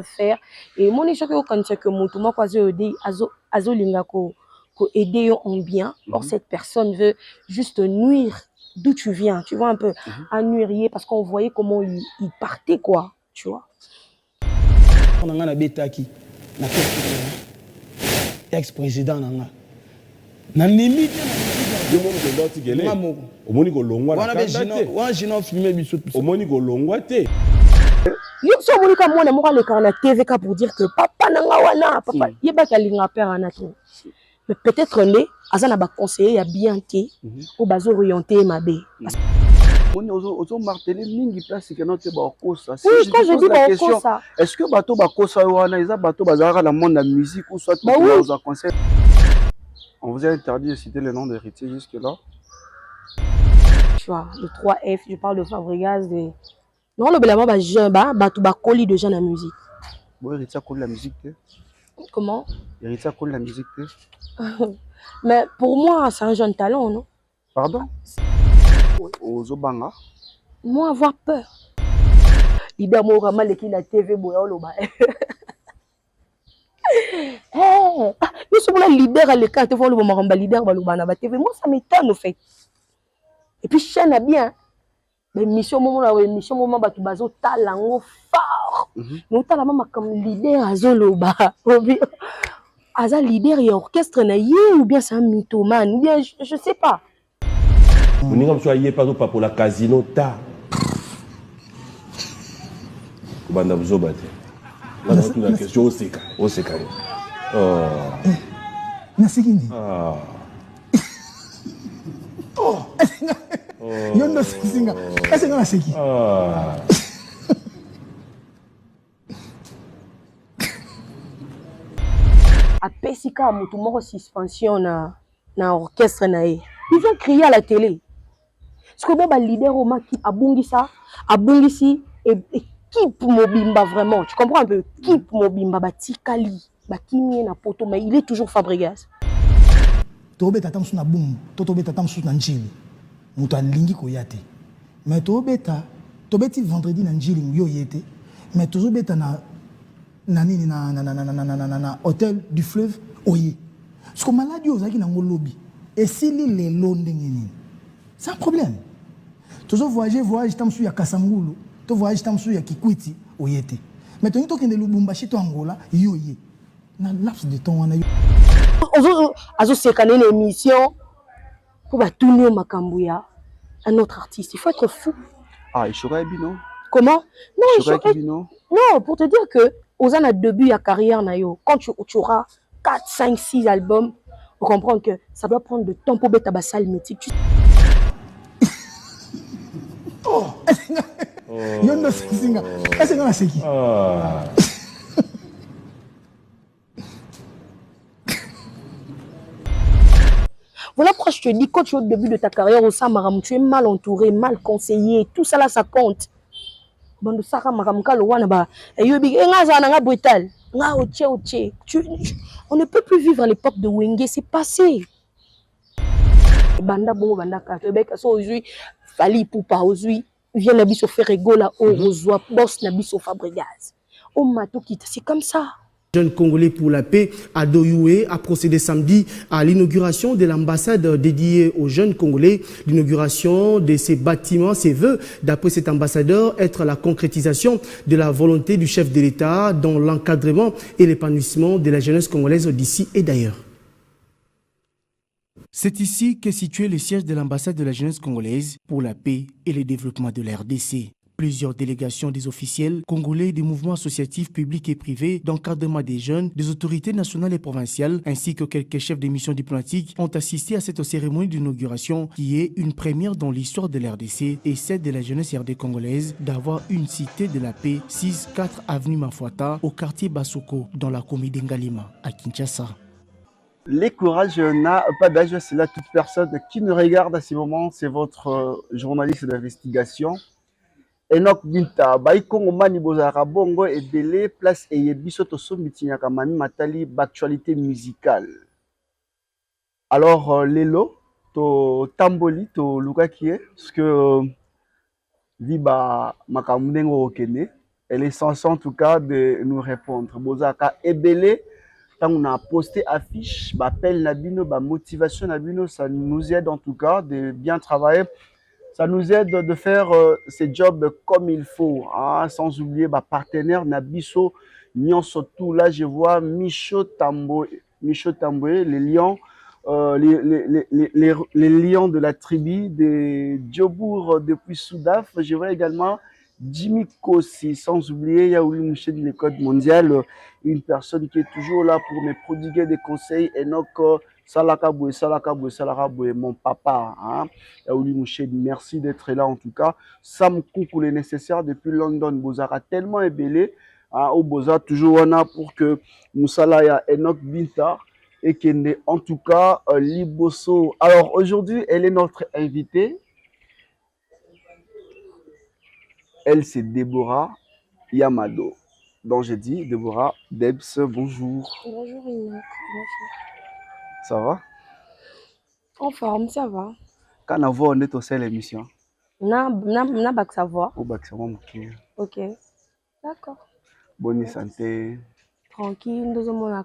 faire et mon échec au quand que moto moi quoi aider azo linga ko aider en bien. Or cette personne veut juste nuire d'où tu viens, tu vois un peu, à nuire parce qu'on voyait comment il partait quoi, tu vois. On a betaki na ex-président nanga na nimi yo mo ko ndoti gele omoni ko longwa na kanda wa jino filmer biso omoni ko longwa te Yo so moni ka mwana moko le na TVK pour dire que papa nanga wana papa yeba kalinga père anato. Mais peut-être né azana ba conseiller ya bien té ou bazo orienter mabe. On ozo marteler mingi place que notre ba kosa. Oui, quand je dis ba kosa. Est-ce que bateau ba kosa wana eza bateau bazara dans le monde de la musique ou soit tout aux conseils? On vous a interdit de citer le nom d'héritier jusque là. Tu vois, le 3F, je parle de Fabregas de non le belama ba jeune ba bateau ba colis de gens la musique. Bon héritier colle la musique. Comment? Héritier colle la musique. Mais pour moi, c'est un jeune talent, non? Pardon? Aux Obanga? Moi, avoir peur. Leader Morama, l'équipe de la TV, Boya Oloba. Nous sommes là, leader à l'écart, tu vois, le Maramba, leader, Balobana, TV. Moi, ça m'étonne, au fait. Et puis, chaîne a bien. Mais mission, moment, tu bazo, talango fort. Nous, talango, comme leader à Zoloba. Aza leader et orchestre naïe ou bien c'est un mythomane ou bien je sais pas. On n'est pas soyez pas pour la casino ta. Banda vous obate. La question au seka. Oh. Nasikini. Ah. Oh. Yondo singa. Est-ce que nasiki? Ah. À Pessika, Moutoumoro suspension na orchestre nae. Ils vont crier à la télé. Ce que bon, leader au qui abungisi et équipe Mobimba vraiment. Tu comprends un peu? Équipe Mobimba, Batikali, Bakini na poto, mais il est toujours Fabregas. Tobe tatam suna boum, tobe tatam suna njili. Mouta lingi koyate. Mais tobe ti vendredi na njili yo yete. Mais toujours beta na nani na hôtel du fleuve oye. Ce que maladie aux aki na lobby. Et si les londengeni. C'est un problème. Toujours voyage tamsu ya Kasangulu, to voyage tamsu ya Kikwiti oyete. Mais tu toke de Lubumbashi to Angola yoye. Na laps de temps wana yo. Azo sekane une émission pour tourner Makambuya un autre artiste. Il faut être fou. Ah, Ishora Ebino. Comment? Non, Ishora Ebino. Non, pour te dire que aux années début à carrière nayo, quand tu auras 4, 5, 6 albums, on comprend que ça doit prendre de temps pour mettre ta salle mythique. Oh, yondo singa. Est-ce que nasiki? Ah. Voilà pourquoi je te dis, quand tu es au début de ta carrière au Samaram, tu es mal entouré, mal conseillé, tout ça là, ça compte. On ne peut plus vivre à l'époque de Wenge, c'est passé. Banda bon banda Québec so aujourd'hui fali pour pas aujourd'hui vient la biso faire rigola au reçoit boss na biso Fabregas. Oh mato quitte, c'est comme ça. Jeunes Congolais pour la paix à Doyoué a procédé samedi à l'inauguration de l'ambassade dédiée aux jeunes Congolais. L'inauguration de ces bâtiments, ses vœux, d'après cet ambassadeur, être la concrétisation de la volonté du chef de l'État dans l'encadrement et l'épanouissement de la jeunesse congolaise d'ici et d'ailleurs. C'est ici qu'est situé le siège de l'ambassade de la jeunesse congolaise pour la paix et le développement de la RDC. Plusieurs délégations des officiels congolais des mouvements associatifs publics et privés d'encadrement des jeunes, des autorités nationales et provinciales, ainsi que quelques chefs de missions diplomatiques ont assisté à cette cérémonie d'inauguration qui est une première dans l'histoire de l'RDC et celle de la jeunesse RD congolaise d'avoir une cité de la paix 6-4 avenue Mafuata au quartier Basoko dans la commune d'Engalima à Kinshasa. Les courages n'a pas d'âge, c'est là toute personne qui nous regarde à ce moment, c'est votre journaliste d'investigation. Enoch Binta, Baïkongo Mani Bozara Bongo et Belé, place et Yebiso Tosombiti Yakamami Matali, actualité musicale. Alors, Lelo, to Tamboli, to Lukakie, parce que Viba Makamunengo Okene, Elle est censée en tout cas de nous répondre. Bozaka Ebele, quand on a posté affiche, appel Nabino, motivation Nabino, ça nous aide en tout cas de bien travailler. Ça nous aide de faire ces jobs comme il faut, hein, sans oublier partenaire Nabiso, Nyon surtout. Là, je vois Micho Tamboé, les lions, les lions de la tribu de Djobour depuis Soudaf. Je vois également Jimmy Kossi, sans oublier Yaouli Mouché de l'école mondiale, une personne qui est toujours là pour me prodiguer des conseils. Et donc, Salakaboué, mon papa, hein. Yaouli Mouché, merci d'être là en tout cas. Sam Koukou, les nécessaires depuis London, Bozara tellement ébélé, hein, au Boza, toujours on a pour que Moussalaya Enoch Binta et Kende, en tout cas, Liboso. Alors aujourd'hui, elle est notre invitée. Elle, c'est Déborah Yamado. Donc, j'ai dit, Déborah, Debs, bonjour. Bonjour Enoch. Bonjour. Ça va? En forme, ça va. Quand on est au sein de l'émission? Na bac savoir. Au bac savoir, ok. D'accord. Bonne santé. Tranquille, nous sommes là.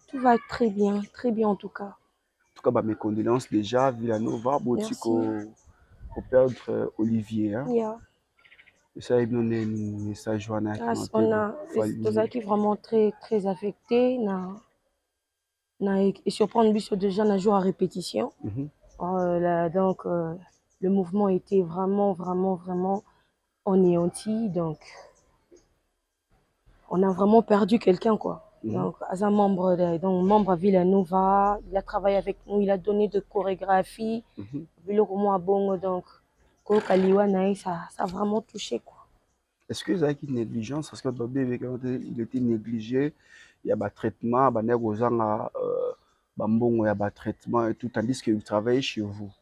Tout va très bien en tout cas. En tout cas, mes condoléances déjà, Villanova, Botiko, au perdre Olivier. Hein? Yeah. Et ça, il y a un message. On a qui vraiment très, très affecté. Et surprendre déjà un jour à répétition. Donc, le mouvement était vraiment anéanti. Donc, on a vraiment perdu quelqu'un, quoi. Donc, as un membre à Villanova, il a travaillé avec nous, il a donné de chorégraphie. Donc, ça a vraiment touché, quoi. Est-ce que vous avez une négligence? Parce que il était négligé, il y a un traitement, il y a un traitement et tout, tandis que vous travaillez chez vous.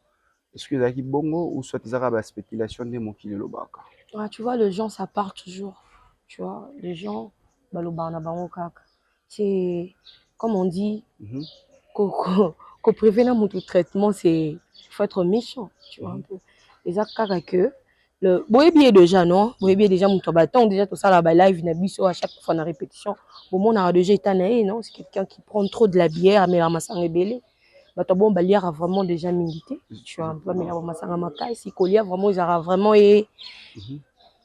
Est-ce que vous avez bongo ou soit vous avez une spéculation de mon kilo lobaka? Tu vois, les gens, ça part toujours. Tu vois, les gens, c'est comme on dit, qu'au prévenir mon traitement, c'est faut être méchant. Tu vois un peu. Les actes que le boébier déjà non, boébier déjà mon tabaton déjà tout ça là live nabiso à chaque fois en répétition. Au moment on a déjà été naé non, c'est quelqu'un qui prend trop de la bière mais la masse rebelle. Bon balière a vraiment déjà milité. Tu vois un peu mais la masse makai si colia vraiment ils aura vraiment et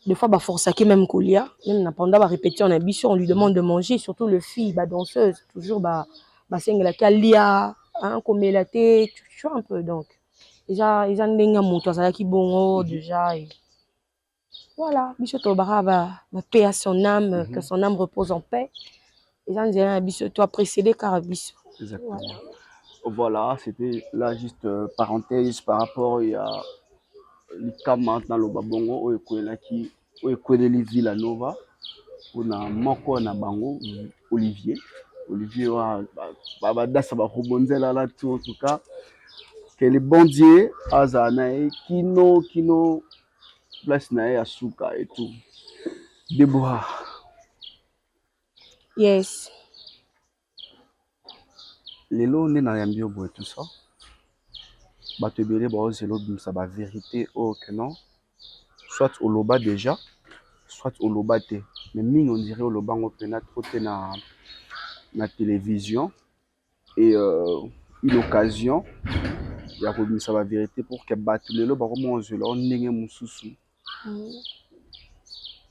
des fois force à qui même colia même pendant la répétition on a biso on lui demande de manger surtout le fille danseuse toujours la calia hein comme la tête tu vois un peu donc déjà ils ont des motos ça qui bon déjà et voilà biso bara paix à son âme que son âme repose en paix ils ont dit biso toi précédé car biso voilà c'était là juste parenthèse par rapport à le cas maintenant le babongo qui les Villanova on a moko na bango Olivier wa dasa ba rebonzela là tout en tout cas que le bon Dieu azana kino place na ya suka et tout. Déborah. Yes. Lelo on est na yambio boy tout ça. Bato ebele ba zelo bimsa ba vérité oh que non. Soit au loba déjà, soit au loba te. Mais mine on dirait au loba on pena trop na télévision et une occasion il y a ça la vérité pour que bato lelo ba comment je leur ndenge mususu.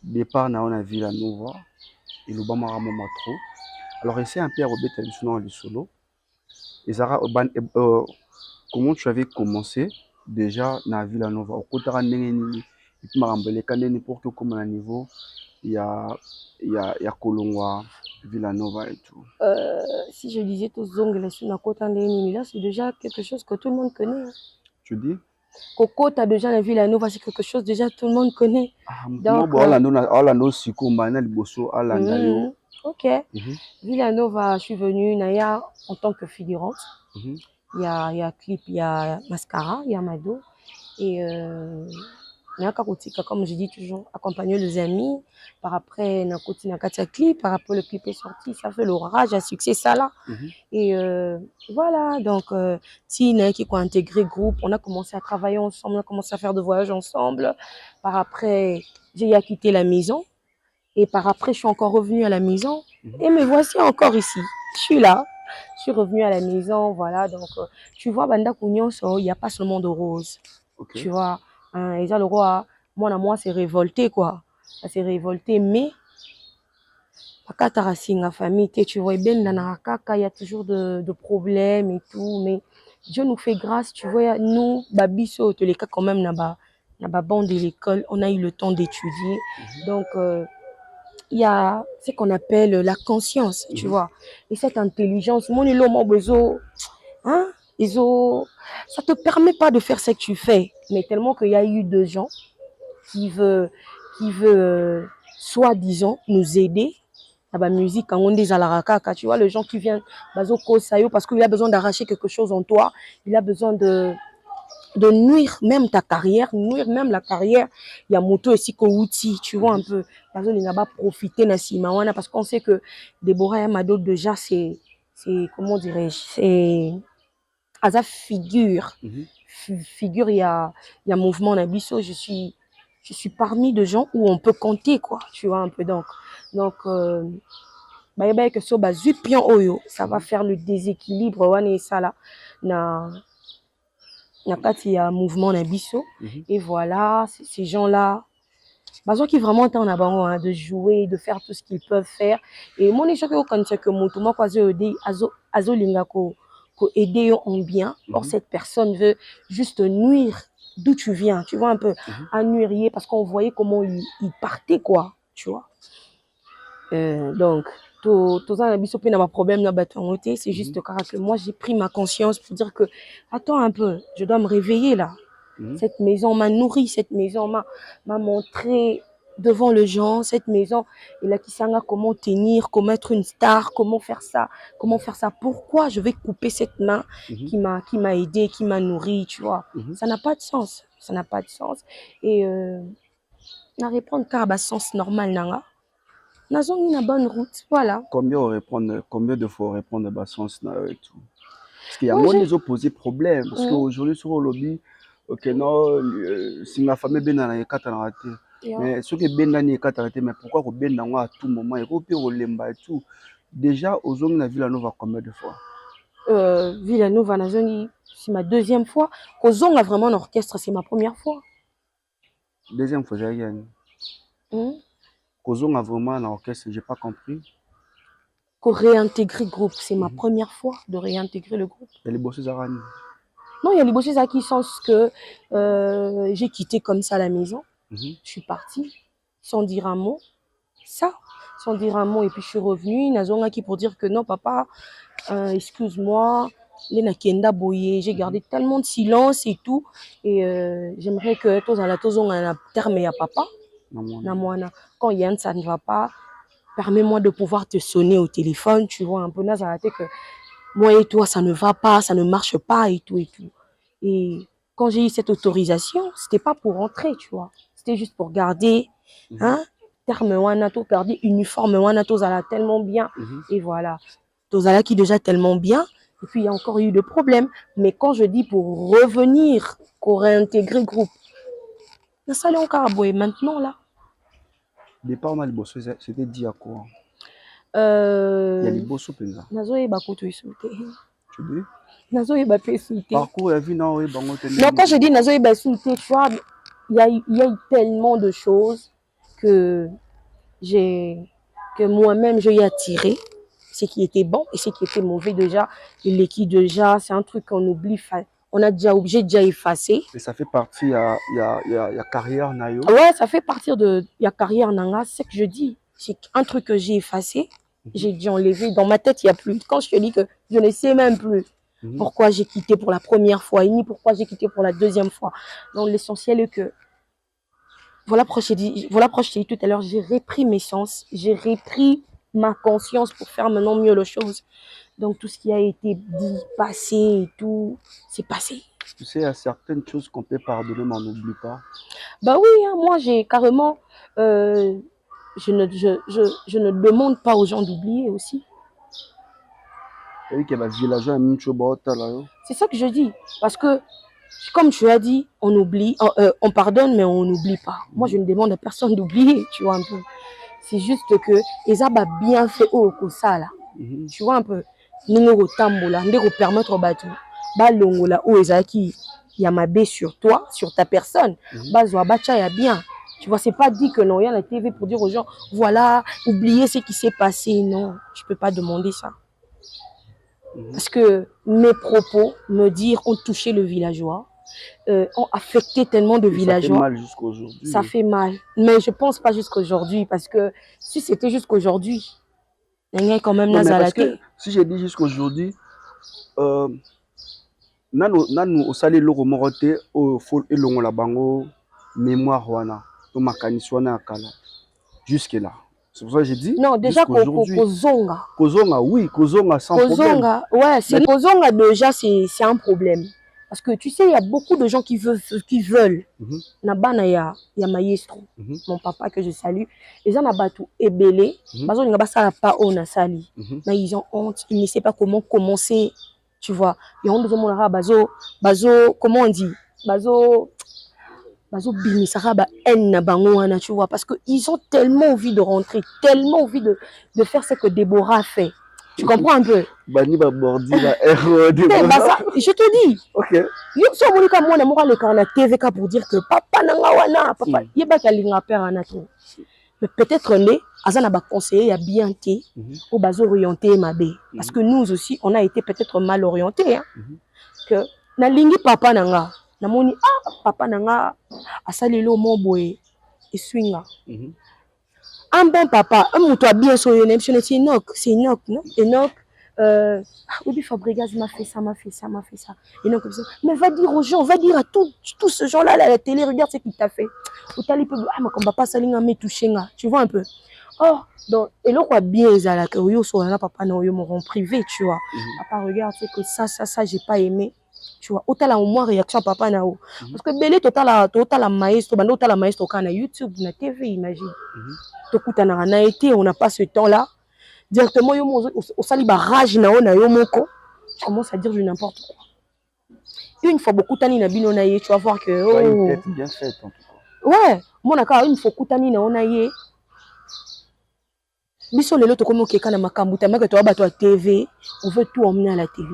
Départ na on a Villanova et loba maramo trop. Alors essaie un peu à rebeter le solo. Et Zara comment tu avais commencé déjà na Villanova au côté ndenge et puis marambele kandeni pour que comme à niveau il y a Kolongwa Villanova et tout. Si je disais tous ongles sur la côte ndeni là c'est déjà quelque chose que tout le monde connaît. Hein. Tu dis? Coco t'as déjà la Villanova c'est quelque chose déjà tout le monde connaît. Donc Orlando Sikumba na liboso Alanda yo. OK. Villanova, je suis venue Naya en tant que figurante. Il y a clip, il y a Mascara, il y a Mado et Comme je dis toujours, accompagner les amis. Par après, na clip, par après le clip est sorti, ça fait l'orage, à succès, ça là. Et voilà, donc si il y en a qui ont intégré le groupe, on a commencé à travailler ensemble, on a commencé à faire des voyages ensemble. Par après, j'ai quitté la maison. Et par après, je suis encore revenue à la maison. Et me voici encore ici. Je suis là. Je suis revenue à la maison, voilà. Donc, tu vois, Banda Kounion, il n'y a pas seulement de roses. Okay. Tu vois, et ça, le roi, moi, c'est révolté, quoi. Ça s'est révolté, mais la famille, tu vois, il y a toujours de problèmes et tout, mais Dieu nous fait grâce, tu vois, nous, Babiso, les cas quand même, n'a bon de l'école, on a eu le temps d'étudier, donc il y a ce qu'on appelle la conscience, tu vois, et cette intelligence, mon élo, besoin, hein, ça te permet pas de faire ce que tu fais, mais tellement qu'il y a eu des gens qui veulent soi-disant nous aider. La musique, quand on dit à la tu vois, les gens qui viennent parce qu'il a besoin d'arracher quelque chose en toi, il a besoin de nuire même ta carrière, nuire même la carrière. Il y a moto ici outil, tu vois un peu. Il n'a pas profité parce qu'on sait que Déborah Amado déjà c'est comment dirais-je, c'est à sa figure. Figure, il y a mouvement Nabiso, je suis parmi de gens où on peut compter, quoi, tu vois un peu. Donc ça va faire le déséquilibre ça là il y a mouvement Nabiso et voilà, ces gens là qui vraiment en avant de jouer, de faire tout ce qu'ils peuvent faire. Et moi je sais que moi azo lingako aider en bien. Or cette personne veut juste nuire d'où tu viens, tu vois un peu, à nuire parce qu'on voyait comment il partait, quoi, tu vois. Donc tout ça n'a pas problème, c'est juste que moi j'ai pris ma conscience pour dire que attends un peu, je dois me réveiller là. Cette maison m'a nourri, cette maison m'a montré devant les gens, cette maison, il a qui sanga comment tenir, comment être une star, comment faire ça, pourquoi je vais couper cette main qui m'a aidé, qui m'a nourri, tu vois. Ça n'a pas de sens, et na répondre car bah sens normal nanga. Nous avons une bonne route, voilà. Combien de fois répondre à sens et tout? Parce qu'il y a moins des opposés problèmes. Parce qu'aujourd'hui, sur le lobby, ok, non, si ma famille est bien dans mais ceux qui sont bien dans mais pourquoi vous bien dans à tout moment? Et vous pouvez et tout. Déjà, aux zones de Villanova, combien de fois? Villanova, c'est ma deuxième fois. Aux zones, vraiment, un orchestre, c'est ma première fois. Deuxième fois, j'ai rien. Kozong a vraiment un orchestre, j'ai pas compris. Pour réintégrer le groupe, c'est ma première fois de réintégrer le groupe. Il y a les bossés Zarani. Non, il y a les bossés à qui sens que j'ai quitté comme ça la maison. Je suis partie sans dire un mot. Et puis je suis revenue. Nazonga qui pour dire que non, papa, excuse-moi. J'ai gardé tellement de silence et tout. Et j'aimerais que tous un terme à papa. Quand Yann, ça ne va pas, permets-moi de pouvoir te sonner au téléphone, tu vois, un peu que moi et toi, ça ne va pas, ça ne marche pas et tout et tout. Et quand j'ai eu cette autorisation, c'était pas pour rentrer, tu vois. C'était juste pour garder, terme wanato, garder uniforme wanato, zala tellement bien. Et voilà. Tozala qui déjà tellement bien. Et puis il y a encore eu des problèmes. Mais quand je dis pour revenir, pour réintégrer le groupe, ça là encore maintenant là. Départ on a les bossos, c'était dit à quoi? Il y a les bossos penza. Nazoé bakoto isoute. Tu dis? Nazoé bape isoute. Parcours la vie non oui bango. Non, quand je dis nazoé basoute, tu vois, il y a eu tellement de choses que moi-même j'ai attiré ce qui était bon et ce qui était mauvais déjà. Et l'équipe déjà, c'est un truc qu'on oublie. On a déjà obligé déjà effacé. Et ça fait partie, il y a carrière Nayo. Ouais, ça fait partir de il y a carrière Nanga, c'est ce que je dis. C'est un truc que j'ai effacé, j'ai dû enlever. Dans ma tête, il n'y a plus. Quand je te dis que je ne sais même plus pourquoi j'ai quitté pour la première fois, et ni pourquoi j'ai quitté pour la deuxième fois. Donc l'essentiel est que voilà pourquoi je t'ai dit tout à l'heure, j'ai repris mes sens, j'ai repris ma conscience pour faire maintenant mieux les choses. Donc tout ce qui a été dit, passé et tout, c'est passé. Tu sais, il y a certaines choses qu'on peut pardonner, mais on n'oublie pas. Bah oui, hein, moi j'ai carrément, je ne demande pas aux gens d'oublier aussi. Et qu'il y a des villageois, même chose, là. C'est ça que je dis. Parce que, comme tu as dit, on oublie, on pardonne, mais on n'oublie pas. Moi, je ne demande à personne d'oublier, tu vois un peu. C'est juste que, ils ont bien fait au ça là. Tu vois un peu. Nous tambola, nous permettre au bateau. Balongola, où il y a ma baie sur toi, sur ta personne. Bazoa, bacha, il y a bien. Tu vois, c'est pas dit que non, il y a la TV pour dire aux gens, voilà, oubliez ce qui s'est passé. Non, je peux pas demander ça. Parce que mes propos, me dire, ont touché le villageois, ont affecté tellement de villageois. Ça fait mal jusqu'aujourd'hui. Ça fait mal. Mais je pense pas jusqu'aujourd'hui, parce que si c'était jusqu'aujourd'hui, il y a quand même parce que si j'ai dit jusqu'aujourd'hui, nanu osali loko morote au fol elongo la bango mémoire wana to makanisi wana akala jusque là. C'est pour ça que j'ai dit. Non, déjà Kozonga. Kozonga, oui, Kozonga sans problème. Ouais, c'est Kozonga déjà, c'est un problème. Parce que tu sais, il y a beaucoup de gens qui veulent. Nabana ya maestro, mon papa que je salue. Les gens nabatu ebele, bazo nga basala pas on sali. Mais ils ont honte, ils ne savent pas comment commencer, tu vois. Ils ont besoin de bazo comment on dit, bazo bimisara ba en na bango wana, tu vois, parce que ils ont tellement envie de rentrer, tellement envie de faire ce que Déborah a fait. Tu comprends un peu? Bani ba bordi ba héros Déborah. Je te dis. OK. Yo so moni ka mona mo le karna TVK pour dire que papa nanga wana, papa yeba ka linga père ana to. Mais peut-être né azana ba conseiller ya bien té ou bazo orienter mabe, parce que nous aussi on a été peut-être mal orientés, hein. Que na lingi papa nanga namoni papa nanga asalelo mo boye et swinga. Un bon papa, un mouton bien sur une émission, c'est Enoch, non? Enoch, oui, Fabregas m'a fait ça. Enoch, mais va dire aux gens, va dire à tous ces gens-là à la télé, regarde ce qu'il t'a fait. Au tali peut, mais comme papa salinga me toucher, tu vois un peu. Oh, donc, et là, quoi, bien, là, que yo so là, papa, non, yo m'auront privé, tu vois. Papa, regarde, c'est que ça, j'ai pas aimé. Tu vois, autant la moins réaction papa na parce que belé total la maestro bando total la maestro kana YouTube na TV, imagine. Tokuta na été, on n'a pas ce temps là directement yo au sali barrage na yo moko, tu commences à dire du n'importe quoi. Une fois beaucoup tani na bino na ye, tu vas voir que une tête bien faite en tout cas. Ouais, mon akara une fois kutani na ona ye biso lelo to komo keka na makambu tamaka to ba to TV, on veut tout emmener à la télé.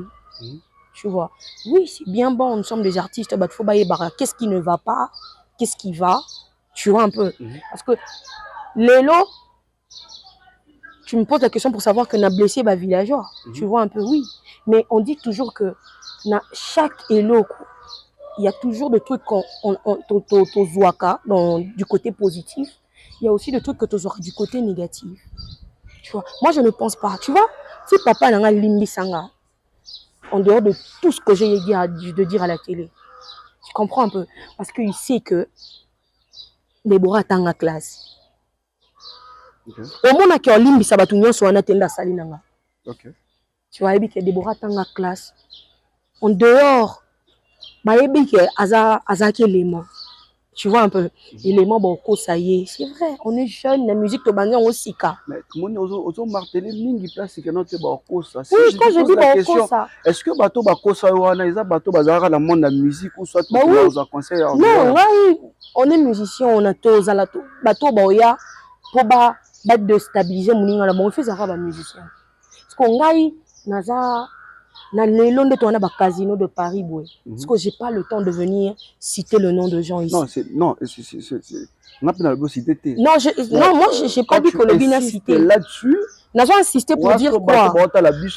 Tu vois, oui, c'est bien bon, nous sommes des artistes, bah, faut bailler bara. Qu'est-ce qui ne va pas? Qu'est-ce qui va? Tu vois un peu. Parce que l'élo, tu me poses la question pour savoir que n'a blessé bah, villageois. Tu vois un peu, oui. Mais on dit toujours que dans chaque élo, il y a toujours des trucs qu'on du côté positif. Il y a aussi des trucs que tu auras du côté négatif. Tu vois, moi je ne pense pas. Tu vois, si papa n'a pas limbi sanga, en dehors de tout ce que j'ai de dire à la télé. Tu comprends un peu? Parce qu'il sait que Déborah est en classe. Au moment où on limbi ça va tout le monde tenda salinanga. Tu vois, que Déborah est en classe. En dehors, bah que azaki élément. Tu vois un peu, élément bon ça y est, c'est vrai, on est jeune, la musique to banga aussi ka. Mais comment on martelé mingi place que notre bako ça. Oui, quand je dis bako ça. Est-ce que bateau bako ça wana isa bateau bazara la monde la musique ou soit bah oui. Aux conseils? Non, on est musicien, on a tous la bateau boya pour ba déstabiliser moninga la bon fait ça ba musicien. Parce qu'on gagne naza na lelo nde to na ba casino de Paris boy. Parce que j'ai pas le temps de venir citer le nom de gens ici. Non, c'est on a pas le citer. Non, moi j'ai pas dit que le bien cité là-dessus. N'a pas insisté pour dire quoi.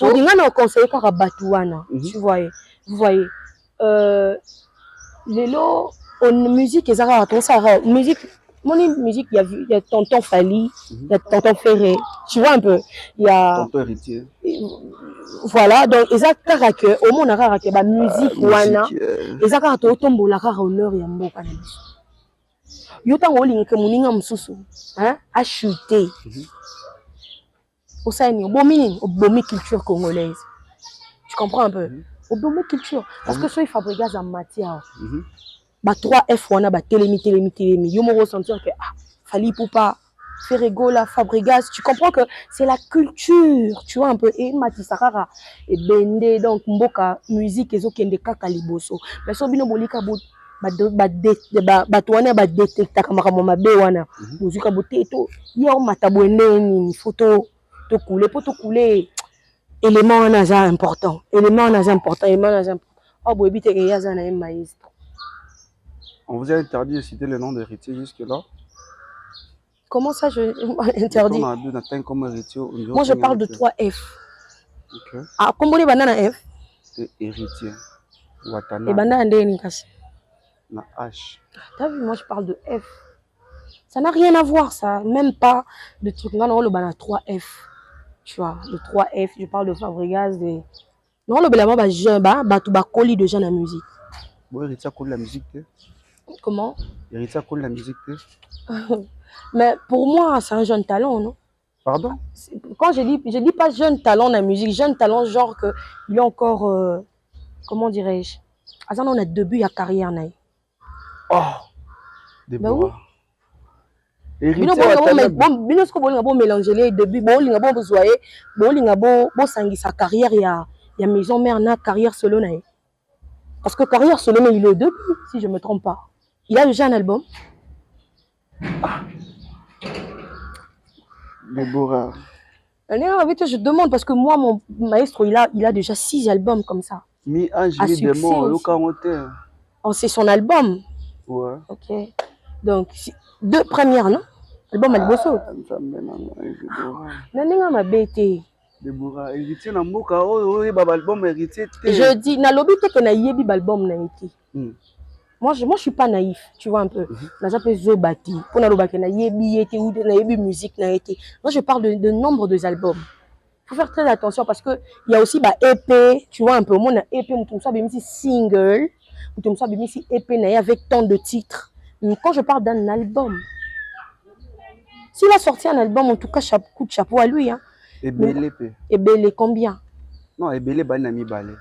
On dit non conseiller car batouana. Tu vois. Vous voyez lelo on musique ezara ton ça musique. Mon musique, il y a tonton Fali, il y a tonton Ferré, tu vois un peu, il y a tonton héritier. Voilà, donc ils ont caractère, au moins on a caractère, la musique wana, ils ont caractère autombo la caractère honneur et ambo kana. Yota ngoli que moninga msusu, hein, a chuté. Au sein ni bomi culture congolaise. Tu comprends un peu? Oboma culture. Parce que soit il Fabregas en matière. Bah 3F wana ba télémi. Yo me ressentir que Fali Poupa, Ferregola, Fabregas, tu comprends que c'est la culture, tu vois un peu et Matisarara et Bende donc mboka musique ezo kende kaka liboso. Mais so bino bolika bo ba toana ba détecta kamaka mabe wana. Musique boté to yo matabwende ni photo to couler élément en asa important. Oh boy bite ke yaza na maestro. On vous a interdit de citer le nom d'héritier jusque-là. Comment ça, je interdit? Comme héritier, moi, je parle de 3F. Ok. Ah, comment les bananes F? De héritier. Watana. Les bananes N-Kas. Na H. T'as vu, moi, je parle de F. Ça n'a rien à voir, ça. Même pas de trucs. Non, le banane 3F. Tu vois, le 3F, je parle de Fabregas. Non, le banane, bah, jeune, bah, tu vas coller de gens la musique. Bon, héritier colle la musique, comment? Héritier colle la musique, mais pour moi, c'est un jeune talent, non? Pardon? Quand je dis pas jeune talent dans la musique, jeune talent genre que il est encore, comment dirais-je? Azan on a début à carrière naï. Oh, des oui. Héritier bino sko bolinga bo mélanger les début bolinga bo besoyer bolinga bo sangi sa carrière ya maison mère na carrière solo naï. Parce que carrière solo mais il est au début si je me trompe pas. Il a déjà un album. Déborah. Je demande parce que moi, mon maestro, il a déjà 6 albums comme ça. Oh, c'est son album. Ouais. Ok. Donc, 2 premières, non? Album Alboso. Nanenga ma bête. Déborah, héritier na mboka oyo ba album héritier. Je dis na lobi te que na yebi album na été. Moi je suis pas naïf, tu vois un peu. Moi je parle de nombre de albums. Il faut faire très attention parce que il y a aussi EP, tu vois un peu. Moi EP, on single, on EP avec tant de titres. Mais quand je parle d'un album, s'il a sorti un album, en tout cas coup de chapeau à lui hein. Ebele combien? Non, Ebele banami balé.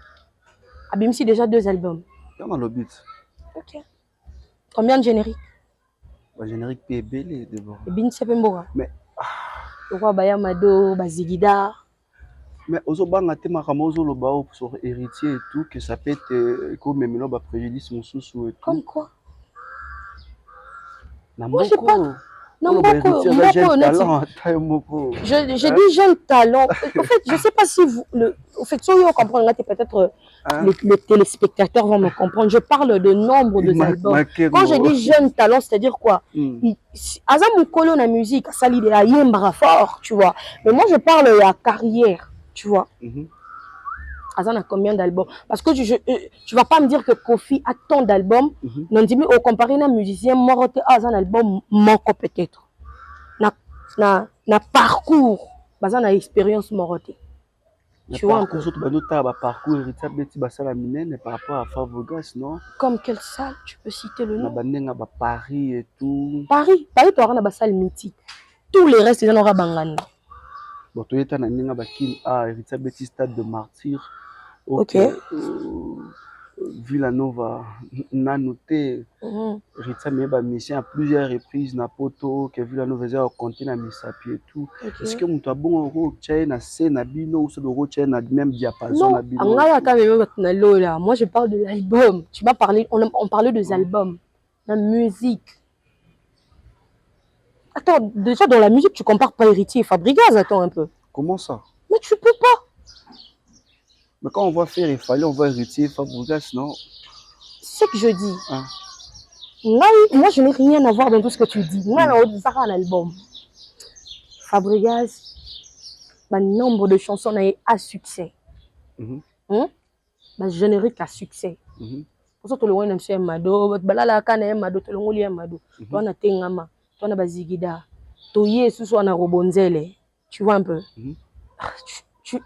Abimsi déjà 2 albums. Dans le but. Ok. Combien de génériques? Générique PBL d'abord. Et bin sepembora. Mais le roi Bayamado, Bazigida. Mais aux obanga te makamozo lo bao sur héritier et tout que ça peut être comme même là préjudice mon sous et tout. Comme quoi? Moi j'ai pas. Non, je dis jeune talent. En fait, je ne sais pas si vous. En fait, si vous comprenez, peut-être les téléspectateurs vont me comprendre. Je parle de nombre de albums. Quand je dis jeune talent, c'est-à-dire quoi? Azam Mukolo na musique, ça l'idée à Yembara fort, tu vois. Mais moi, je parle de la carrière, tu vois. Azan a combien d'albums? Parce que tu vas pas me dire que Kofi a tant d'albums. Non, dis-moi, au comparé à un musicien, Morote a un album manque peut-être. Na parcours, Bazan a expérience Morote. Tu vois un peu. Parcours héritier beti basala minene par rapport à Fabregas, non? Comme quelle salle? Tu peux citer le nom? Paris et tout. Paris, tu auras une salle mythique. Tous les restes, ils en auront bangana. Bon, tu es un héritier beti stade de martyr. Ok. Villanova n'a noté Ritza Meba mission à plusieurs reprises na poto que Villanova faisait au compter na misapi et tout. Est-ce que mon bon euro tient na scène bino ou ce euro tient na même diapason na bino? Non, moi je parle de l'album. Tu m'as parlé, on parlait des albums, la musique. Attends, déjà dans la musique tu compares pas Héritier et Fabregas, attends un peu. Comment ça? Mais tu peux pas. Mais quand on va faire, il fallait, on va héritier Fabregas, non? C'est ce que je dis. Moi, je n'ai rien à voir dans tout ce que tu dis. Moi, ça un album. Fabregas, nombre de chansons à succès. Générique à succès. Pour ça, tout le monde aime ça, Mado. Balala kana Mado, tout le monde aime Mado. Toi, on a Tengama, toi, on a Bazigida. Toye, sous on a Robonzele. Tu vois un peu.